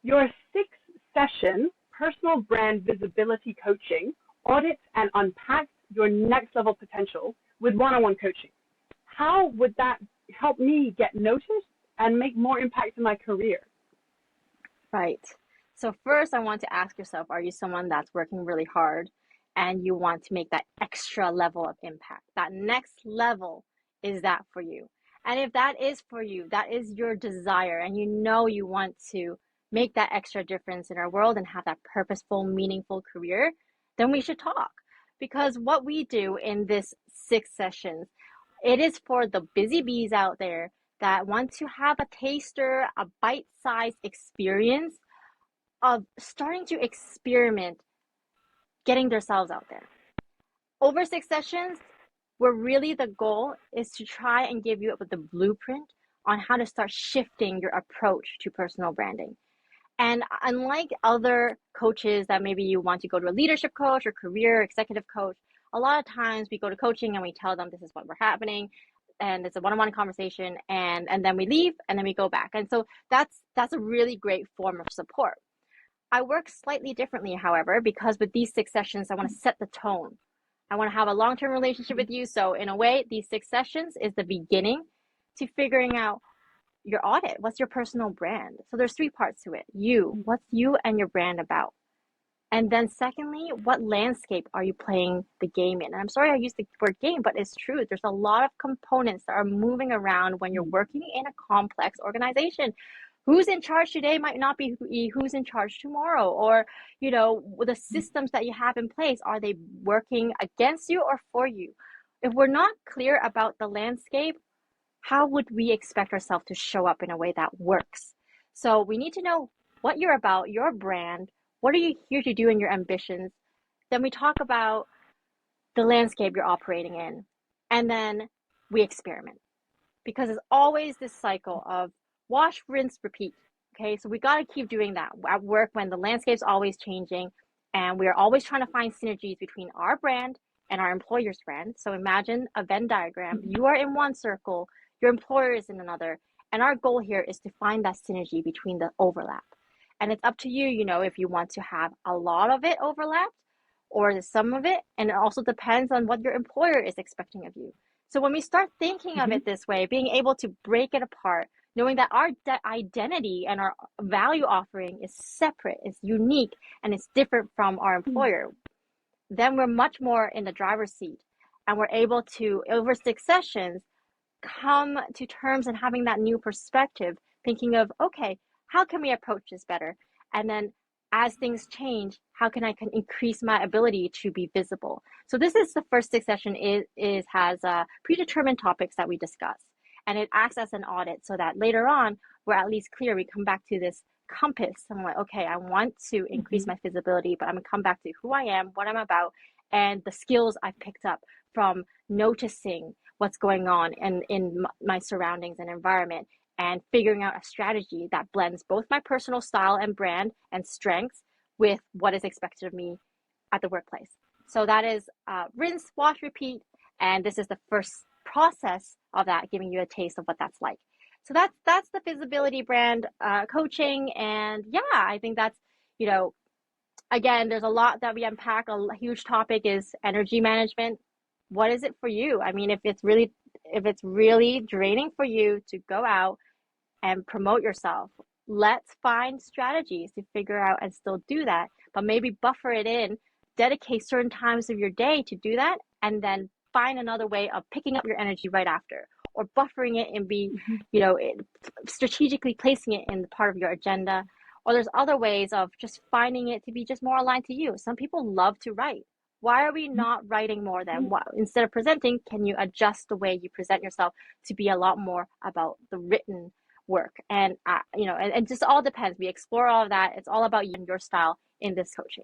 your 6-session personal brand visibility coaching audits and unpacks your next level potential with one-on-one coaching. How would that help me get noticed and make more impact in my career? Right. So first, I want to ask yourself, are you someone that's working really hard and you want to make that extra level of impact? That next level, is that for you? And if that is for you, that is your desire, and you know you want to make that extra difference in our world and have that purposeful, meaningful career, then we should talk. Because what we do in this 6 sessions, it is for the busy bees out there that want to have a taster, a bite-sized experience of starting to experiment getting themselves out there. Over 6 sessions, where really the goal is to try and give you the blueprint on how to start shifting your approach to personal branding. And unlike other coaches that maybe you want to go to a leadership coach or career executive coach, a lot of times we go to coaching and we tell them this is what we're happening, and it's a one-on-one conversation, and then we leave and then we go back. And so that's a really great form of support. I work slightly differently, however, because with these 6 sessions, I want to set the tone. I want to have a long-term relationship with you. So in a way, these 6 sessions is the beginning to figuring out your audit. What's your personal brand? So there's 3 parts to it. What's you and your brand about? And then secondly, what landscape are you playing the game in? And I'm sorry I used the word game, but it's true. There's a lot of components that are moving around when you're working in a complex organization. Who's in charge today might not be who's in charge tomorrow. Or, the systems that you have in place, are they working against you or for you? If we're not clear about the landscape, how would we expect ourselves to show up in a way that works? So we need to know what you're about, your brand. What are you here to do in your ambitions? Then we talk about the landscape you're operating in. And then we experiment. Because it's always this cycle of wash, rinse, repeat. Okay, so we got to keep doing that at work when the landscape's always changing and we're always trying to find synergies between our brand and our employer's brand. So imagine a Venn diagram. You are in one circle, your employer is in another. And our goal here is to find that synergy between the overlap. And it's up to you, if you want to have a lot of it overlapped or some of it. And it also depends on what your employer is expecting of you. So when we start thinking of it this way, being able to break it apart, knowing that our identity and our value offering is separate, is unique, and it's different from our employer, then we're much more in the driver's seat. And we're able to, over 6 sessions, come to terms and having that new perspective, thinking of, okay, how can we approach this better? And then as things change, how can I increase my ability to be visible? So this is the first 6 session has predetermined topics that we discuss. And it acts as an audit so that later on, we're at least clear. We come back to this compass. I'm like, okay, I want to increase my visibility, but I'm going to come back to who I am, what I'm about, and the skills I've picked up from noticing what's going on in my surroundings and environment, and figuring out a strategy that blends both my personal style and brand and strengths with what is expected of me at the workplace. So that is rinse, wash, repeat. And this is the first process of that, giving you a taste of what that's like. So that's the visibility brand coaching. And yeah, I think that's, again, there's a lot that we unpack. A huge topic is energy management. What is it for you? I mean, if it's really draining for you to go out and promote yourself, let's find strategies to figure out and still do that, but maybe buffer it in, dedicate certain times of your day to do that, and then find another way of picking up your energy right after, or buffering it and be, strategically placing it in the part of your agenda. Or there's other ways of just finding it to be just more aligned to you. Some people love to write. Why are we not writing more than what? Instead of presenting, can you adjust the way you present yourself to be a lot more about the written work? And, and it just all depends. We explore all of that. It's all about you and your style in this coaching.